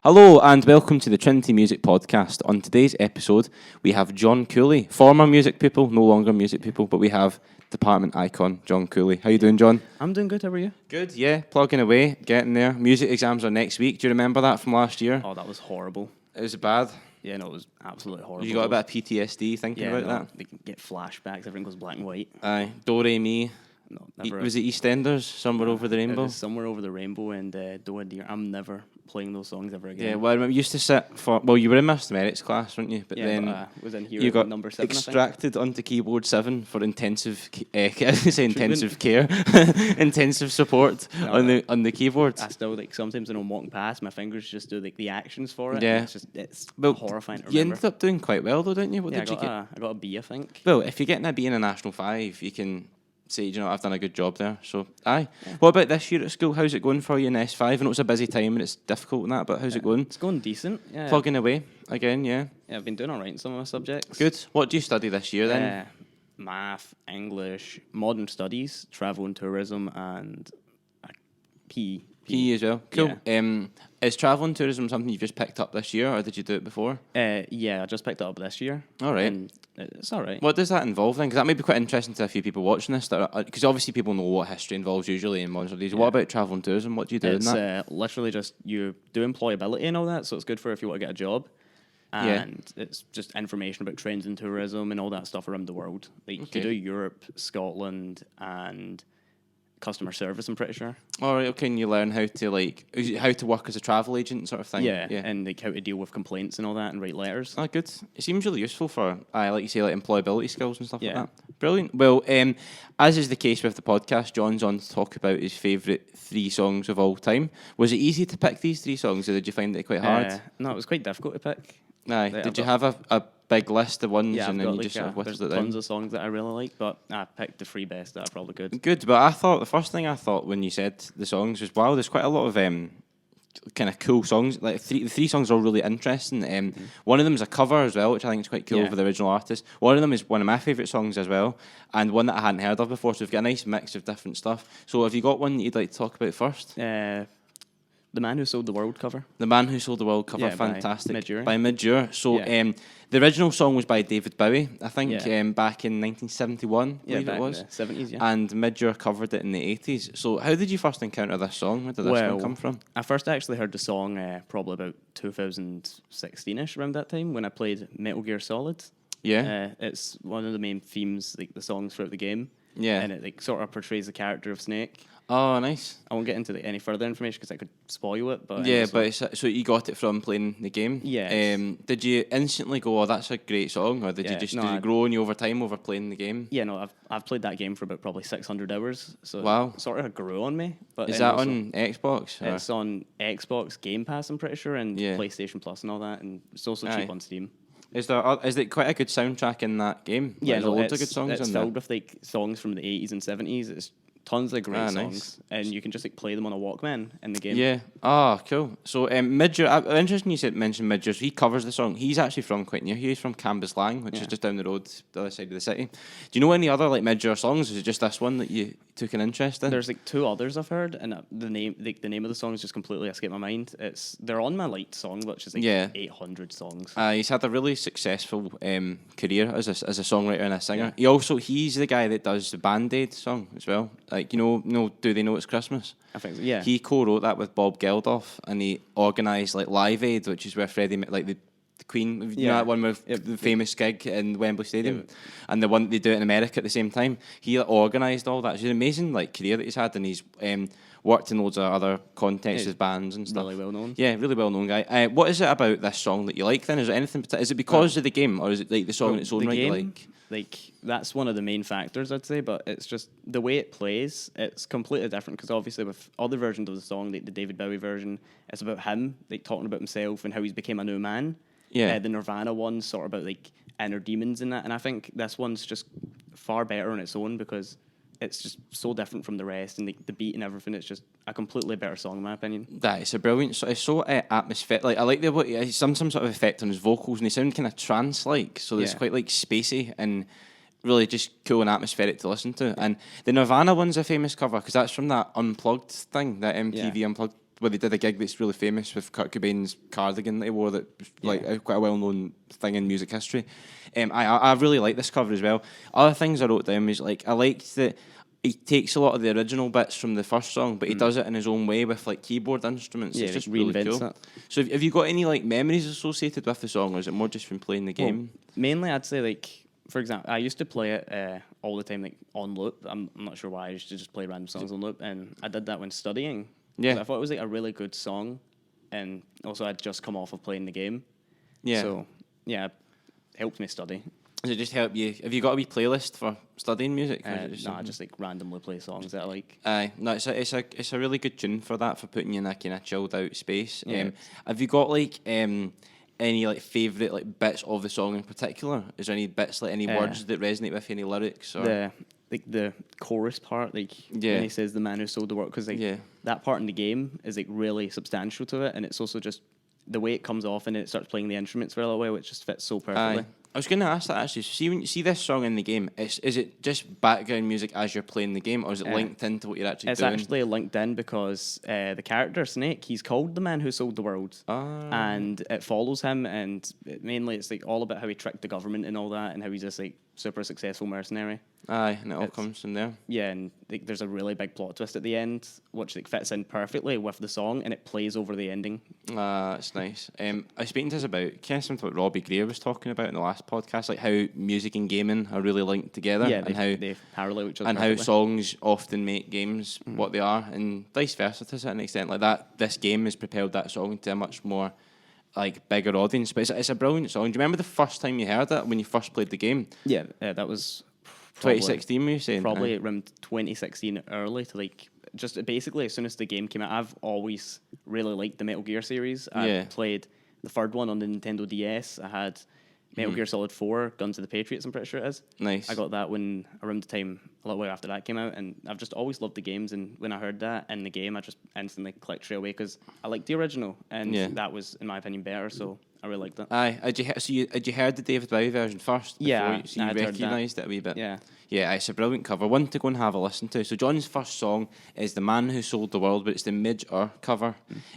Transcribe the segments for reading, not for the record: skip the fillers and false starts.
Hello and welcome to the Trinity Music Podcast. On today's episode, we have John Cooley, former music pupil, no longer music pupil, but we have department icon, John Cooley. How you doing, John? I'm doing good, how are you? Good, yeah, plugging away, getting there. Music exams are next week. Do you remember that from last year? Oh, that was horrible. It was bad. Yeah, no, it was absolutely horrible. You got a bit of PTSD thinking about that? They get flashbacks, everything goes black and white. Aye, Do Re Mi. No, never. Was it EastEnders, Somewhere Over the It Rainbow? was Somewhere Over the Rainbow and Do a Dear. I'm never playing those songs ever again. Yeah, well, I remember you used to sit for... Well, you were in Mr. Merit's class, weren't you? But yeah, then but, was in here you at got number 7, extracted onto keyboard 7 for intensive... intensive care. intensive support on the keyboard. I still, sometimes when I'm walking past, my fingers just do, the actions for it. Yeah. It's Well, horrifying to you remember. ended up doing quite well, though, didn't you? What did you get? I got a B, I think. Well, if you're getting a B in a National 5, you can say, I've done a good job there. So, aye. Yeah. What about this year at school? How's it going for you in S5? I know it's a busy time and it's difficult and that, but how's it going? It's going decent, yeah. Plugging away again, yeah. Yeah, I've been doing all right in some of my subjects. Good. What do you study this year then? Math, English, modern studies, travel and tourism, and PE. PE as well. Cool. Yeah. Is travel and tourism something you've just picked up this year, or did you do it before? Yeah, I just picked it up this year. All right. And it's all right. What does that involve then? Because that may be quite interesting to a few people watching this. Because obviously people know what history involves usually in modern studies. Yeah. What about travel and tourism? What do you do in that? It's literally just you do employability and all that, so it's good for if you want to get a job. And it's just information about trends in tourism and all that stuff around the world. Like you do Europe, Scotland, and customer service, I'm pretty sure. All right, okay, and you learn how to work as a travel agent sort of thing. Yeah, and how to deal with complaints and all that and write letters. Oh, good. It seems really useful for, like you say, employability skills and stuff like that. Brilliant. Well, as is the case with the podcast, John's on to talk about his favourite 3 songs of all time. Was it easy to pick these 3 songs, or did you find it quite hard? No, it was quite difficult to pick. Aye. Did you have a big list of ones, and then you just sort of whittled it down? Tons of songs that I really like, but I picked the 3 best that are probably good. Good, but I thought the first thing I thought when you said the songs was, wow, there's quite a lot of kind of cool songs. Like the 3 songs are all really interesting. One of them is a cover as well, which I think is quite cool for the original artist. One of them is one of my favourite songs as well, and one that I hadn't heard of before. So we've got a nice mix of different stuff. So have you got one that you'd like to talk about first? The Man Who Sold the World cover. The Man Who Sold the World cover, fantastic. By Midge. So the original song was by David Bowie, I think, back in 1971, I believe it was. In the 70s, And Midge covered it in the 80s. So how did you first encounter this song? Where did this one come from? I first actually heard the song probably about 2016-ish, around that time, when I played Metal Gear Solid. Yeah. It's one of the main themes, the songs throughout the game. Yeah. And it sort of portrays the character of Snake. Oh, nice. I won't get into any further information because I could spoil it. But so you got it from playing the game? Yeah. Did you instantly go, oh, that's a great song? Or did you just did it grow on you over time over playing the game? Yeah, no, I've played that game for about probably 600 hours. So it sort of grew on me. But is that on Xbox? Or? It's on Xbox Game Pass, I'm pretty sure, and PlayStation Plus and all that. And it's also cheap on Steam. Is there quite a good soundtrack in that game? Yeah, loads of good songs it's in there. filled with songs from the 80s and 70s. It's tons of great songs, and you can just play them on a Walkman in the game. Yeah. Oh, cool. So Midge, interesting you mentioned Midge. He covers the song. He's actually from quite near here. He's from Cambuslang, which is just down the road, the other side of the city. Do you know any other Midge songs? Is it just this one that you took an interest in? There's 2 others I've heard, and the name of the songs just completely escaped my mind. They're on my light song, which is 800 songs. He's had a really successful career as a songwriter and a singer. Yeah. He's the guy that does the Band-Aid song as well. Do They Know It's Christmas? I think so, yeah. He co-wrote that with Bob Geldof, and he organised Live Aid, which is where Freddie, the Queen, you know that one with the famous gig in Wembley Stadium, and the one they do it in America at the same time. He organised all that. It's an amazing career that he's had, and he's worked in loads of other contexts with bands and stuff. Really well known. Yeah, really well known guy. What is it about this song that you like then? Is there anything particular? Is it because of the game, or is it the song in its own right you like? That's one of the main factors, I'd say, but it's just the way it plays, it's completely different, because obviously with other versions of the song, the David Bowie version, it's about him, talking about himself and how he's became a new man. Yeah. The Nirvana one's sort of about inner demons and that, and I think this one's just far better on its own because it's just so different from the rest, and the beat and everything. It's just a completely better song in my opinion. That is a brilliant. It's so atmospheric. I like he's some sort of effect on his vocals, and they sound kind of trance-like. So it's quite spacey and really just cool and atmospheric to listen to. And the Nirvana one's a famous cover because that's from that Unplugged thing, that MTV Unplugged where they did a gig that's really famous with Kurt Cobain's cardigan that he wore, that was like quite a well-known thing in music history. I really like this cover as well. Other things I wrote down was like I liked that he takes a lot of the original bits from the first song, but he does it in his own way with like keyboard instruments. Yeah, It's just reinvents really cool. it. So have you got any like memories associated with the song, or is it more just from playing the game? Well, mainly, I'd say like, for example, I used to play it all the time, like on loop. I'm not sure why. I used to just play random songs on loop, and I did that when studying. Yeah. I thought it was like a really good song, and also I'd just come off of playing the game. Yeah. So yeah, it helped me study. Does it just help you? Have you got a wee playlist for studying music? Or is it just No, I something- just like randomly play songs that I like. Aye, no, it's a really good tune for that, for putting you in a kind of chilled out space. Yeah. Have you got like any like favourite like bits of the song in particular? Is there any bits, like any words that resonate with you, any lyrics? Or? The chorus part, like Yeah. when he says the man who sold the world, because like that part in the game is like really substantial to it, and it's also just the way it comes off and it starts playing the instruments really well, which just fits so perfectly. Aye. I was going to ask that actually. See, when you see this song in the game, is it just background music as you're playing the game, or is it linked into what you're actually It's doing? actually linked in because the character Snake, he's called the man who sold the world, and it follows him, and mainly it's like all about how he tricked the government and all that, and how he's this like super successful mercenary. Aye, and it all comes from there. Yeah, and like, there's a really big plot twist at the end, which like fits in perfectly with the song, and it plays over the ending. That's nice. I was speaking to us about kind of something what Robbie Greer was talking about in the last podcast, like how music and gaming are really linked together, Yeah, and they parallel each other. and how perfectly. songs often make games what they are, and vice versa to a certain extent. Like that, this game has propelled that song to a much more like bigger audience. But it's a brilliant song. Do you remember the first time you heard it when you first played the game? Yeah, that was probably- 2016, were you saying? Probably around 2016 early to like just basically as soon as the game came out. I've always really liked the Metal Gear series. I played the third one on the Nintendo DS. I had Metal Gear Solid 4, Guns of the Patriots, I'm pretty sure it is. Nice. I got that when around the time a little while after that came out, and I've just always loved the games. And when I heard that in the game, I just instantly clicked straight away because I liked the original, and that was, in my opinion, better. So I really liked that. Aye, had you heard the David Bowie version first? Yeah, before so you I'd heard that. recognised it a wee bit. Yeah. Yeah, it's a brilliant cover. One to go and have a listen to. So John's first song is "The Man Who Sold the World," but it's the Midge cover.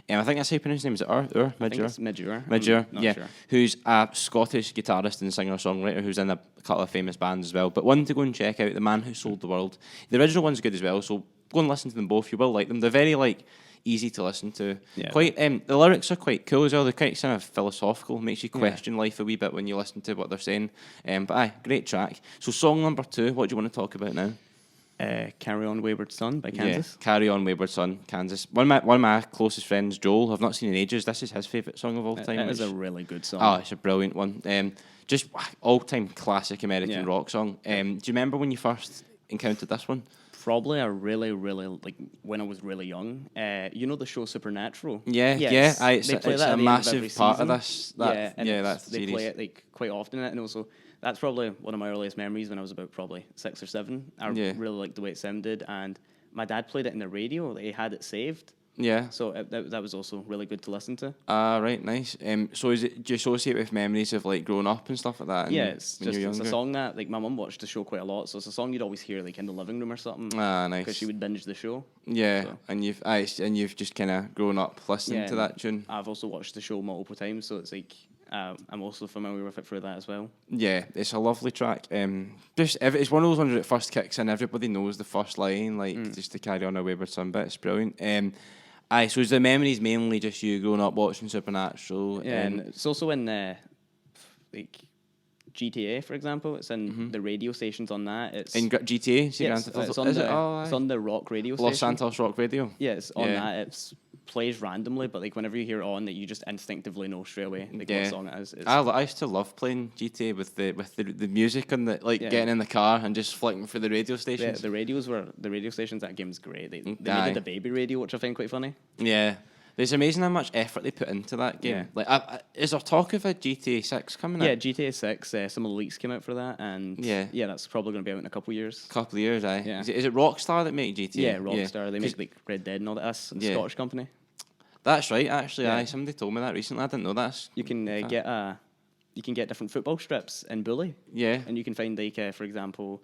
I think that's how you pronounce his name. Is it Midge? I think it's Midge. Midge, yeah. Sure. Who's a Scottish guitarist and singer-songwriter who's in a couple of famous bands as well. But one to go and check out, "The Man Who Sold the World." The original one's good as well, so go and listen to them both. You will like them. They're very like easy to listen to. Yeah. Quite the lyrics are quite cool as well. They're quite kind of philosophical. Makes you question life a wee bit when you listen to what they're saying. But aye, great track. So song number 2, what do you want to talk about now? Carry On Wayward Son by Kansas. Yeah, Carry On Wayward Son, Kansas. One of my closest friends, Joel, I've not seen in ages. This is his favourite song of all time. It is a really good song. Oh, it's a brilliant one. Just all-time classic American rock song. Do you remember when you first encountered this one? Probably a really, really, like, when I was really young. You know the show Supernatural? Yeah. It's they play a that at the end of massive every part of season. this. And That's the they series. play it like quite often, and also that's probably one of my earliest memories when I was about probably 6 or 7. I really liked the way it sounded, and my dad played it in the radio. He had it saved. Yeah. So that was also really good to listen to. Right, nice. So do you associate with memories of like growing up and stuff like that? Yeah, it's when just you're it's a younger? song that like my mum watched the show quite a lot, so it's a song you'd always hear like in the living room or something. Nice. Because she would binge the show. Yeah, So. and you've just kind of grown up listening to that tune. I've also watched the show multiple times, so it's like I'm also familiar with it through that as well. Yeah, it's a lovely track. It's one of those ones that first kicks in. Everybody knows the first line, like just to carry on a wayward son bit. It's brilliant. So is the memories mainly just you growing up watching Supernatural? Yeah, and it's also in like GTA, for example. It's in the radio stations on that. It's in GTA, see yes, Grand Theft it's Auto? on Is the it? Oh, it's aye. on the rock radio Los station. Santos Rock Radio. Yeah, it's on Yeah. that. It's plays randomly, but like whenever you hear it on, that you just instinctively know straight away like what song it is. It's, I used to love playing GTA with the music and the getting in the car and just flicking for the radio yeah, stations. the radio stations. That game's great. They Aye. made it a baby radio, which I find quite funny. Yeah. It's amazing how much effort they put into that game. Yeah. Like, is there talk of a GTA 6 coming Yeah, out? GTA 6. Some of the leaks came out for that, and Yeah. that's probably going to be out in a couple of years. Couple of years, aye. Yeah. Is it Rockstar that make GTA? Yeah, Rockstar. They make like Red Dead and all that. That's a Scottish company. That's right, actually. Yeah. Aye, somebody told me that recently. I didn't know that. You can get different football strips in Bowie. Yeah. And you can find like for example,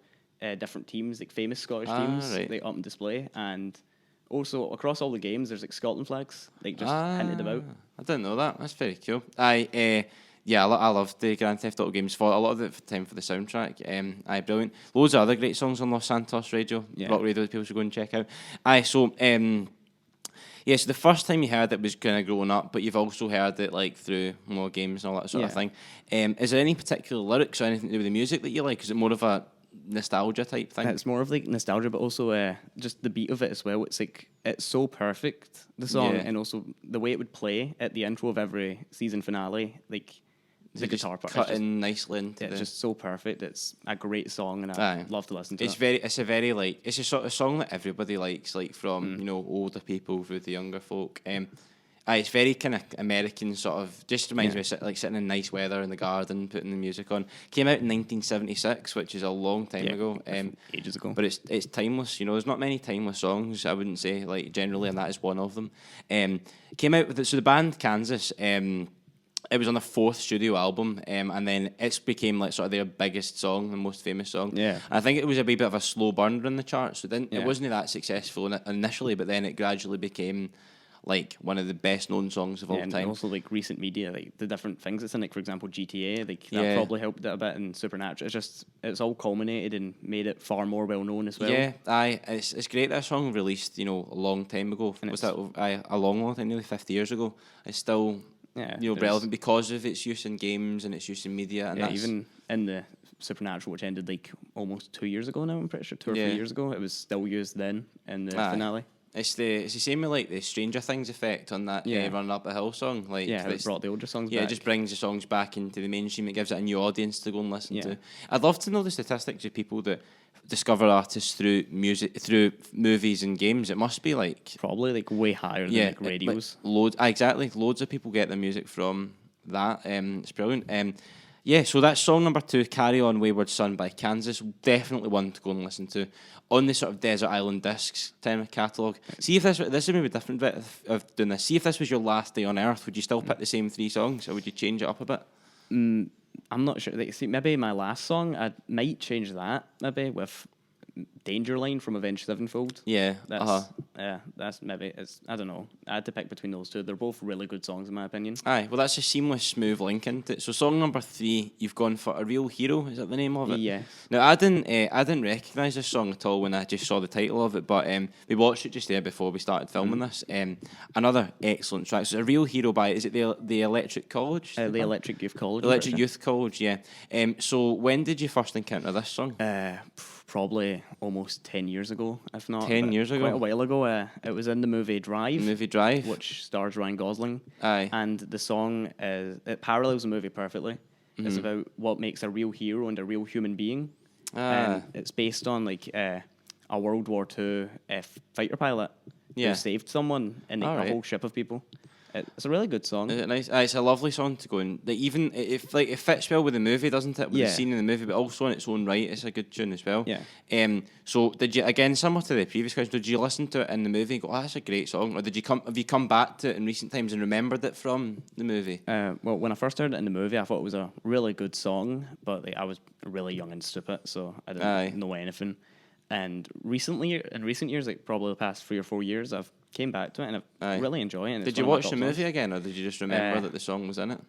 different teams, like famous Scottish Ah, teams, right. like up on display, and Also, across all the games, there's like Scotland flags, like just hinted about. I didn't know that. That's very cool. I love the Grand Theft Auto games for a lot of the time for the soundtrack. Brilliant. Loads of other great songs on Los Santos Radio, rock radio that people should go and check out. So the first time you heard it was kind of growing up, but you've also heard it like through more games and all that sort of thing. Is there any particular lyrics or anything to do with the music that you like? Is it more of a nostalgia type thing? It's more of like nostalgia, but also just the beat of it as well. It's like it's so perfect, the song, and also the way it would play at the intro of every season finale, like the guitar part cut in nicely into it's just so perfect. It's a great song, and I love to listen to it. It's a very like it's a sort of song that everybody likes, like from older people through the younger folk. It's very kind of American sort of. Just reminds me of like sitting in nice weather in the garden, putting the music on. Came out in 1976, which is a long time ago. Ages ago. But it's timeless. There's not many timeless songs, I wouldn't say, like generally, and that is one of them. Came out with the band Kansas. It was on their fourth studio album, and then it became like sort of their biggest song, the most famous song. Yeah, I think it was a wee bit of a slow burner in the charts. So it wasn't that successful initially, but then it gradually became like one of the best known songs of all time. And also like recent media, like the different things it's in, like for example GTA, like that probably helped it a bit, and Supernatural. It's all culminated and made it far more well known as well. Yeah, it's great that song released, a long time ago. And was that a long time, nearly 50 years ago? It's still relevant because of its use in games and its use in media. And even in the Supernatural, which ended like almost 2 years ago now, I'm pretty sure 2 or 3 years ago, it was still used then in the finale. It's the same with like the Stranger Things effect on that Run Up a Hill song. Like it brought the older songs back. It just brings the songs back into the mainstream. It gives it a new audience to go and listen to. I'd love to know the statistics of people that discover artists through music, through movies and games. It must be like probably like way higher than like radios. Exactly. Loads of people get their music from that. It's brilliant. So that's song number 2, Carry On Wayward Son by Kansas. Definitely one to go and listen to. On the sort of Desert Island Discs kind of catalogue. See if this is maybe a different bit of doing this. See if this was your last day on Earth, would you still pick the same 3 songs, or would you change it up a bit? I'm not sure. Like, see, maybe my last song, I might change that, maybe, with Danger Line from Avenged Sevenfold. Yeah. That's maybe, I don't know. I had to pick between those two. They're both really good songs, in my opinion. Aye, well, that's a seamless, smooth link into it. So, song number 3, you've gone for A Real Hero. Is that the name of it? Yeah. Now, I didn't recognise this song at all when I just saw the title of it, but we watched it just there before we started filming this. Another excellent track. So, A Real Hero by, is it the Electric College? The Electric Youth College. Electric Youth College, yeah. So, when did you first encounter this song? Probably almost 10 years ago, if not. 10 years ago? Quite a while ago. It was in the movie Drive. Which stars Ryan Gosling. Aye. And the song, it parallels the movie perfectly. Mm-hmm. It's about what makes a real hero and a real human being. And it's based on like a World War II fighter pilot who saved someone and a whole ship of people. It's a really good song. Is it nice? It's a lovely song to go and like, even if like it fits well with the movie, doesn't it? With the scene in the movie, but also in its own right, it's a good tune as well. Yeah. So did you, again, similar to the previous question, did you listen to it in the movie and go, "Oh, that's a great song," or have you come back to it in recent times and remembered it from the movie? Well, when I first heard it in the movie, I thought it was a really good song, but like, I was really young and stupid, so I didn't know anything. And in recent years, like probably the past 3 or 4 years, I've came back to it and I really enjoy it. Did you watch the movie again, or did you just remember that the song was in it?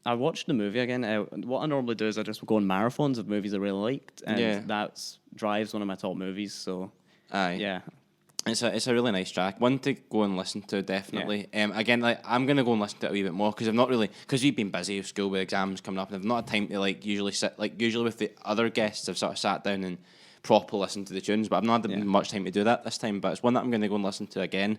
I watched the movie again. What I normally do is I just go on marathons of movies I really liked, and that's Drive's one of my top movies. So, it's a really nice track. One to go and listen to, definitely. Again, like I'm gonna go and listen to it a wee bit more because we've been busy with school with exams coming up, and I've not had time to like usually with the other guests. I've sort of sat down and proper listen to the tunes, but I've not had much time to do that this time. But it's one that I'm going to go and listen to again.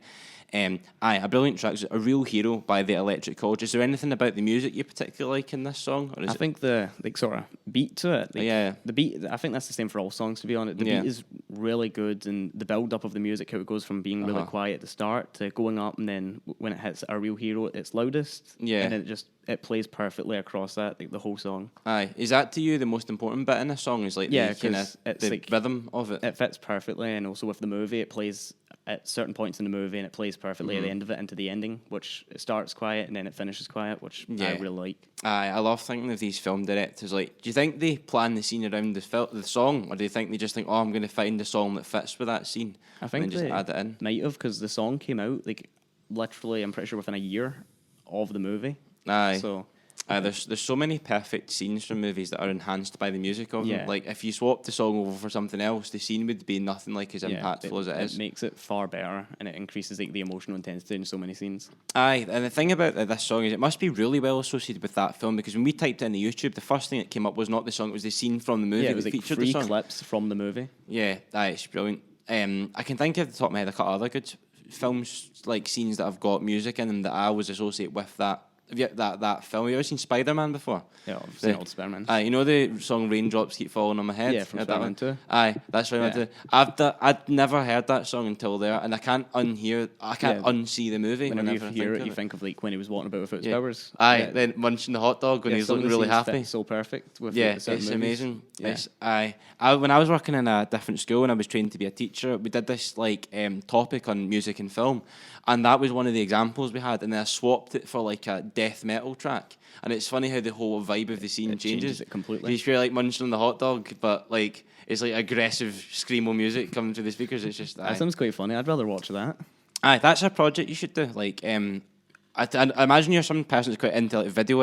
A brilliant track, A Real Hero by the Electric College. Is there anything about the music you particularly like in this song? Or I think the sort of beat to it. The beat. I think that's the same for all songs, to be honest. The beat is really good, and the build up of the music, how it goes from being really quiet at the start to going up, and then when it hits A Real Hero, it's loudest. Yeah, and then it plays perfectly across that, like the whole song. Aye, is that to you the most important bit in a song? Is like the rhythm of it? It fits perfectly, and also with the movie, it plays at certain points in the movie, and it plays perfectly at the end of it into the ending, which it starts quiet and then it finishes quiet, which I really like. I love thinking of these film directors. Like, do you think they plan the scene around the song, or do you think they just think, oh, I'm going to find a song that fits with that scene? I think and then just add it in. Might have, because the song came out like literally, I'm pretty sure within a year of the movie. Aye. So there's so many perfect scenes from movies that are enhanced by the music of them. Like, if you swap the song over for something else, the scene would be nothing like as impactful as it is. It makes it far better, and it increases like the emotional intensity in so many scenes. Aye, and the thing about this song is it must be really well associated with that film, because when we typed in the YouTube, the first thing that came up was not the song, it was the scene from the movie. Yeah, it was that like featured free the song. clips from the movie. Yeah, it's brilliant. I can think of the top of my head a couple other good films, like scenes that have got music in them that I always associate with that film. Have you ever seen Spider-Man before? Yeah, I've seen old Spider-Man. You know the song "Raindrops Keep Falling on My Head"? Yeah, from Spider-Man 2. Aye, that's Spider-Man 2. I'd never heard that song until there, and I can't unsee the movie. Whenever you hear it, you think of like when he was walking about without his powers. Aye, then munching the hot dog when he was looking really happy. So perfect. With it's movies. amazing. Yeah. When I was working in a different school and I was trained to be a teacher, we did this topic on music and film, and that was one of the examples we had, and then I swapped it for like a death metal track. And it's funny how the whole vibe of the scene changes it completely. You feel like munching on the hot dog, but like it's like aggressive screamo music coming through the speakers. It's just that sounds quite funny. I'd rather watch that. Aye, that's a project you should do. Like, I imagine you're some person that's quite into like video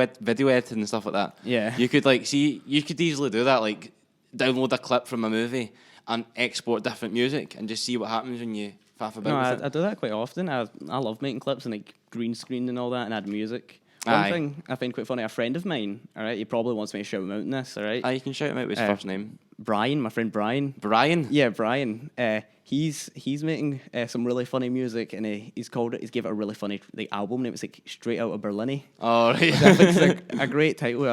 editing and stuff like that. Yeah, you could you could easily do that. Like, download a clip from a movie and export different music and just see what happens when you faff about with it. I do that quite often. I love making clips and like green screen and all that and add music. One thing I find quite funny, a friend of mine, all right, he probably wants me to shout him out in this, all right? You can shout him out with his first name. Brian, my friend Brian. Brian? Yeah, Brian. He's making some really funny music, and he's gave it a really funny album name. It's like Straight Out of Berlin. Oh, right. I think it's a great title.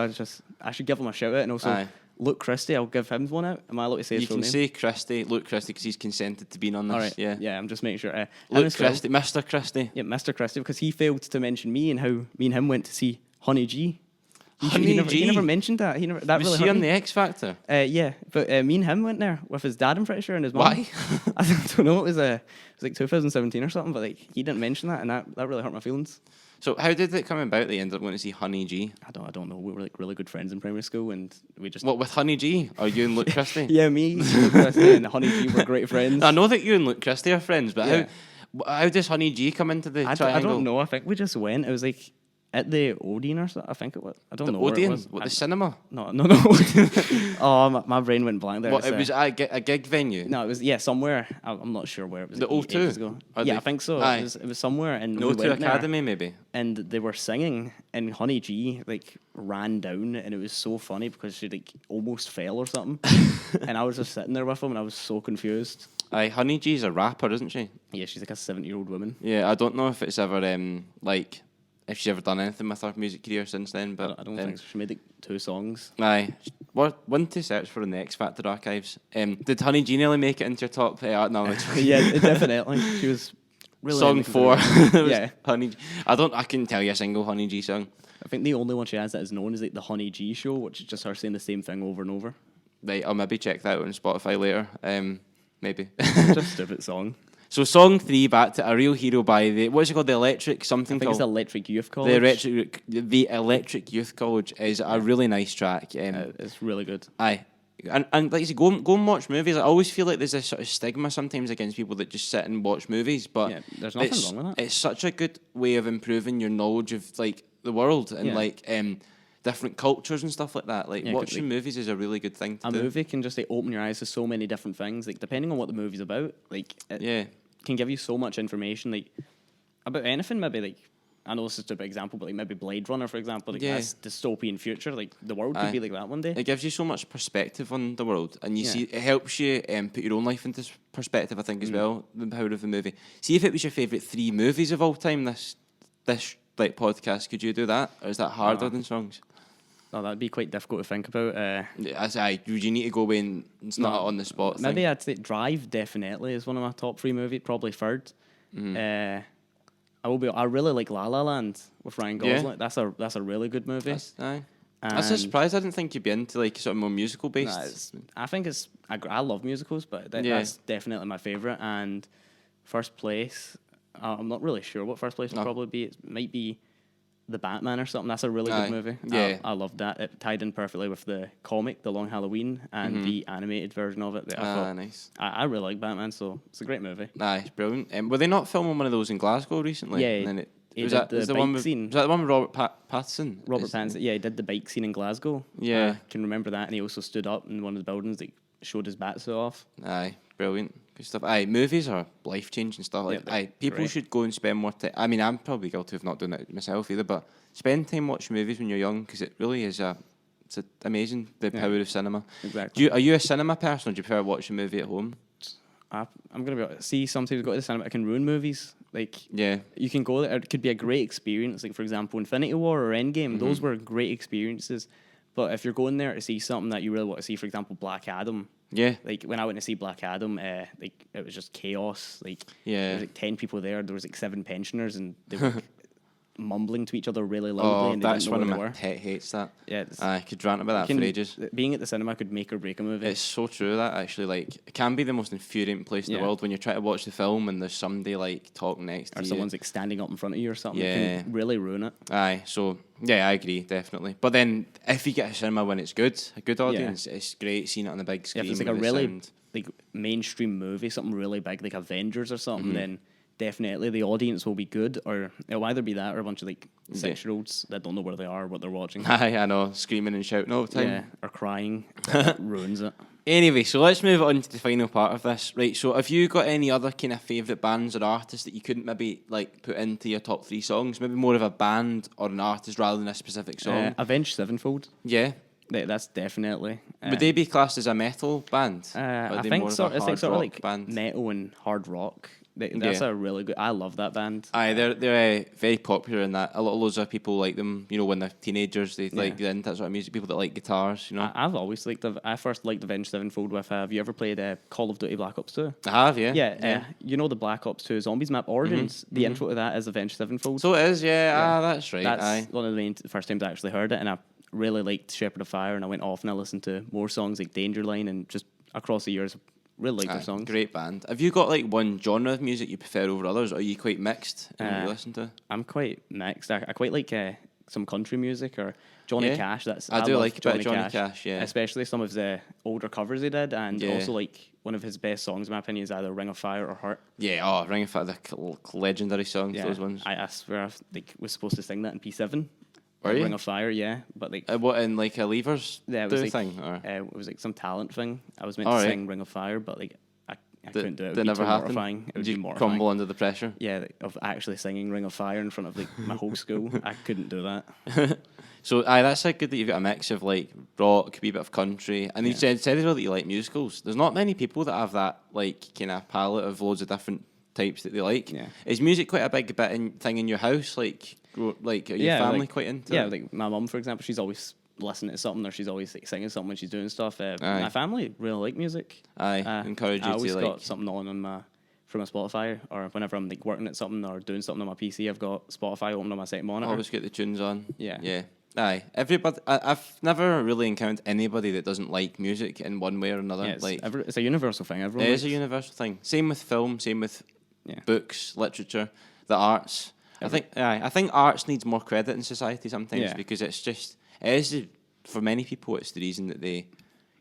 I should give him a shout out, and also Luke Christie, I'll give him one out. Am I allowed to say his full name? You can say Luke Christie because he's consented to being on this. All right. Yeah, I'm just making sure. Luke Christie, Mr. Christie. Yeah, Mr. Christie, because he failed to mention me and how me and him went to see Honey G. He never mentioned that. That was really he on the X Factor? Yeah, but me and him went there with his dad, I'm pretty sure, and his mum. Why? I don't know. It was like 2017 or something, but like he didn't mention that, and that really hurt my feelings. So how did it come about that you ended up going to see Honey G? I don't know. We were like really good friends in primary school, and we just... What, with Honey G? Or you and Luke Christie? Yeah, me, Luke Christie, and Honey G were great friends. I know that you and Luke Christie are friends, but how does Honey G come into the triangle? I don't know. I think we just went. It was like at the Odeon or something. I think it was. I don't know where it was. What, the cinema? No. Oh, my brain went blank there. What, it was a gig venue? No, it was somewhere. I'm not sure where it was. The O2? I think so. It was somewhere. And the O2 Academy, maybe. And they were singing, and Honey G ran down, and it was so funny because she almost fell or something. And I was just sitting there with him, and I was so confused. Honey G's a rapper, isn't she? Yeah, she's like a 70-year-old woman. Yeah, I don't know if it's ever if she's ever done anything with her music career since then, but I don't think so. She made 2 songs. Aye, one to search for in the X Factor archives. Did Honey G nearly make it into your top? No, yeah, definitely. She was really song 4. Yeah, Honey G. I couldn't tell you a single Honey G song. I think the only one she has that is known is the Honey G Show, which is just her saying the same thing over and over. Right, I'll maybe check that out on Spotify later. Maybe. Just a stupid song. So song 3, back to A Real Hero by what's it called? The Electric something. I think it's Electric Youth College. The Electric Youth College is a really nice track. It's really good. Aye. And like you say, go and watch movies. I always feel like there's this sort of stigma sometimes against people that just sit and watch movies, but there's nothing wrong with that. It's such a good way of improving your knowledge of the world and different cultures and stuff like that. Watching movies is a really good thing to do. A movie can just open your eyes to so many different things. Depending on what the movie's about, it can give you so much information about anything. Maybe I know this is a big example, but maybe Blade Runner, for example, that's dystopian future. The world could be like that one day. It gives you so much perspective on the world, and you see it helps you put your own life into perspective. I think as well, the power of the movie. See if it was your favourite 3 movies of all time. This podcast, could you do that, or is that harder than songs? No, that'd be quite difficult to think about. Would you need to go away and it's not on the spot? Maybe I'd say Drive definitely is one of my top 3 movies, probably 3rd. Mm-hmm. I really like La La Land with Ryan Gosling. Yeah. That's a really good movie. That's a surprise. I didn't think you'd be into sort of more musical based. I think I love musicals, but that's definitely my favourite. And First place, I'm not really sure what first place will probably be. It might be The Batman or something. That's a really good movie. Yeah. I loved that. It tied in perfectly with the comic, The Long Halloween, and the animated version of it. That I thought, nice. I really like Batman, so it's a great movie. It's brilliant. Were they not filming one of those in Glasgow recently? Yeah, And then he did the bike scene. Was that the one with Robert Pattinson? Robert Pattinson, yeah, he did the bike scene in Glasgow. Yeah. I can remember that, and he also stood up in one of the buildings that showed his batsuit off. Brilliant. Good stuff. Movies are life-changing stuff. Like, people should go and spend more time. I mean, I'm probably guilty of not doing it myself either, but spend time watching movies when you're young, because it really is it's amazing, the power of cinema. Exactly. Are you a cinema person, or do you prefer watching a movie at home? I'm going to see, sometimes go to the cinema, it can ruin movies. Like, you can go there, it could be a great experience. Like, for example, Infinity War or Endgame, those were great experiences. But if you're going there to see something that you really want to see, for example, Black Adam. Yeah. Like, when I went to see Black Adam, like, it was just chaos. Like, there was like 10 people there. There was like 7 pensioners, and they were like, mumbling to each other really loudly. And they that's didn't know one of where my pet hates that. Yeah, I could rant about that for ages. Being at the cinema could make or break a movie. It's so true that actually, like, it can be the most infuriating place in the world when you're trying to watch the film and there's somebody like talking next to you. Or someone's like standing up in front of you or something. Yeah. It can really ruin it. So yeah, I agree, definitely. But then if you get a cinema when it's good, a good audience, it's great seeing it on the big screen. If it's like a really like mainstream movie, something really big like Avengers or something, then definitely the audience will be good, or it'll either be that or a bunch of like 6-year-olds that don't know where they are, what they're watching. I know, screaming and shouting all the time. Yeah, or crying. That ruins it. Anyway, so let's move on to the final part of this. Right, so have you got any other kind of favourite bands or artists that you couldn't maybe like put into your top 3 songs? Maybe more of a band or an artist rather than a specific song? Avenged Sevenfold. Yeah. That's definitely. Would they be classed as a metal band? I think so. It's like sort of like band? metal and hard rock. That's a really good. I love that band. They're very popular in that. Loads of people like them. You know, when they're teenagers, they like that sort of music. People that like guitars. You know, I've always liked. I first liked Avenged Sevenfold with. Have you ever played Call of Duty Black Ops 2? I have, yeah. Yeah. You know the Black Ops 2 Zombies map Origins. The intro to that is Avenged Sevenfold. So it is, yeah. That's right. That's one of the first times I actually heard it, and I really liked Shepherd of Fire, and I went off and I listened to more songs like Danger Line, and just across the years. Really like their songs. Great band. Have you got like one genre of music you prefer over others, or are you quite mixed in what you listen to? I'm quite mixed. I quite like some country music or Johnny Cash. I do like Johnny Cash, yeah. Especially some of the older covers he did, and also like one of his best songs, in my opinion, is either Ring of Fire or Heart. Yeah, Ring of Fire, the legendary songs, those ones. I swear I was supposed to sing that in P7. Were you? Ring of Fire, yeah. But like what, in like a Leavers thing? Or? It was like some talent thing. I was meant to sing Ring of Fire, but like I couldn't do it. It would be never too happened. mortifying. It would Did be you mortifying. crumble under the pressure? Yeah, of actually singing Ring of Fire in front of like my whole school. I couldn't do that. So that's like good that you've got a mix of like rock, a wee bit of country, and you said as well that you like musicals. There's not many people that have that like kind of palette of loads of different types that they like. Yeah. Is music quite a big thing in your house? Like are your family quite into it? Yeah, like my mum, for example, she's always listening to something, or she's always like, singing something when she's doing stuff. My family really like music. Encourage you I always to got something on from my Spotify, or whenever I'm like working at something or doing something on my PC, I've got Spotify open on my second monitor. Always get the tunes on. Yeah. Everybody. I've never really encountered anybody that doesn't like music in one way or another. Yeah, it's a universal thing. Everyone. It is a universal thing. Same with film. Same with books, literature, the arts. I think arts needs more credit in society sometimes because it is for many people. It's the reason that they,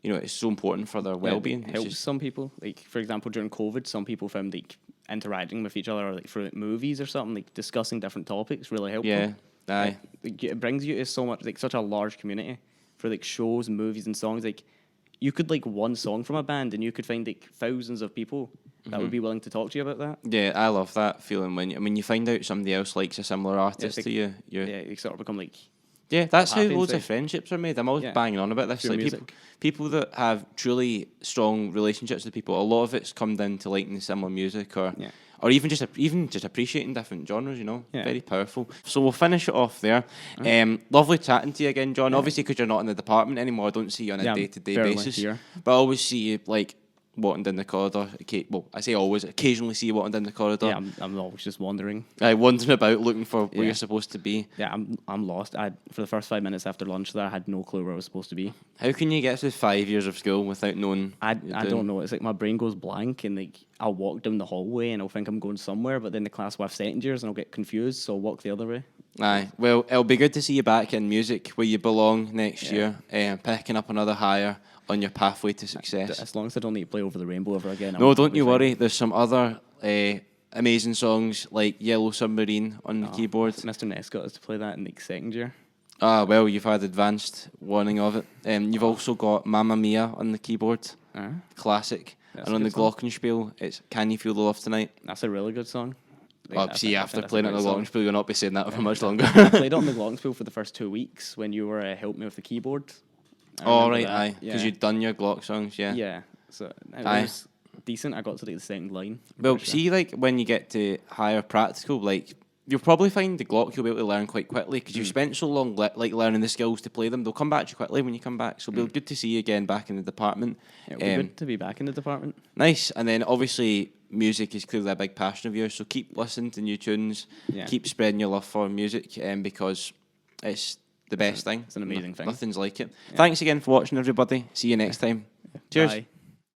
it's so important for their well-being. It helps some people. Like for example, during COVID, some people found like interacting with each other, or like through movies or something, like discussing different topics, really helpful. Yeah. It brings you to so much, like such a large community for like shows and movies and songs. Like you could like one song from a band and you could find like thousands of people that would be willing to talk to you about that. Yeah, I love that feeling when you find out somebody else likes a similar artist to you. You sort of become like. Yeah, that's how loads of friendships are made. I'm always banging on about this. Pure Like people that have truly strong relationships with people, a lot of it's come down to liking similar music or even just appreciating different genres, Very powerful. So we'll finish it off there. Lovely chatting to you again, John. Obviously, because you're not in the department anymore, I don't see you on a day-to-day basis. Here. But I always see you, like, walking down the corridor. Well, I say always, occasionally see you walking down the corridor. Yeah, I'm always just wandering. Wandering about looking for where you're supposed to be. Yeah, I'm lost. For the first 5 minutes after lunch there, I had no clue where I was supposed to be. How can you get through 5 years of school without knowing? I don't know. It's like my brain goes blank, and like I'll walk down the hallway and I'll think I'm going somewhere, but then the class will have second years and I'll get confused, so I'll walk the other way. Aye, well, it'll be good to see you back in music where you belong next year, picking up another higher on your pathway to success. As long as I don't need to play Over the Rainbow ever again. No, don't you worry. There's some other amazing songs like Yellow Submarine on the keyboard. Mr. Ness got us to play that in like second year. Ah, well, you've had advanced warning of it. You've also got Mamma Mia on the keyboard. Classic. That's and on the glockenspiel, it's Can You Feel the Love Tonight? That's a really good song. See, after playing it on the glockenspiel, you'll not be saying that for much longer. I played it on the glockenspiel for the first 2 weeks when you were helping me with the keyboard. Oh, right, aye. Because you'd done your Glock songs, yeah. Yeah, so it was decent. I got to the second line. Well, see, like, when you get to higher practical, like, you'll probably find the Glock you'll be able to learn quite quickly because you've spent so long, like, learning the skills to play them. They'll come back to you quickly when you come back, so it'll be good to see you again back in the department. It'll be good to be back in the department. Nice. And then, obviously, music is clearly a big passion of yours, so keep listening to new tunes, keep spreading your love for music, because it's the best thing. It's an amazing thing. Nothing's like it. Thanks again for watching, everybody. See you next time. Cheers. Bye.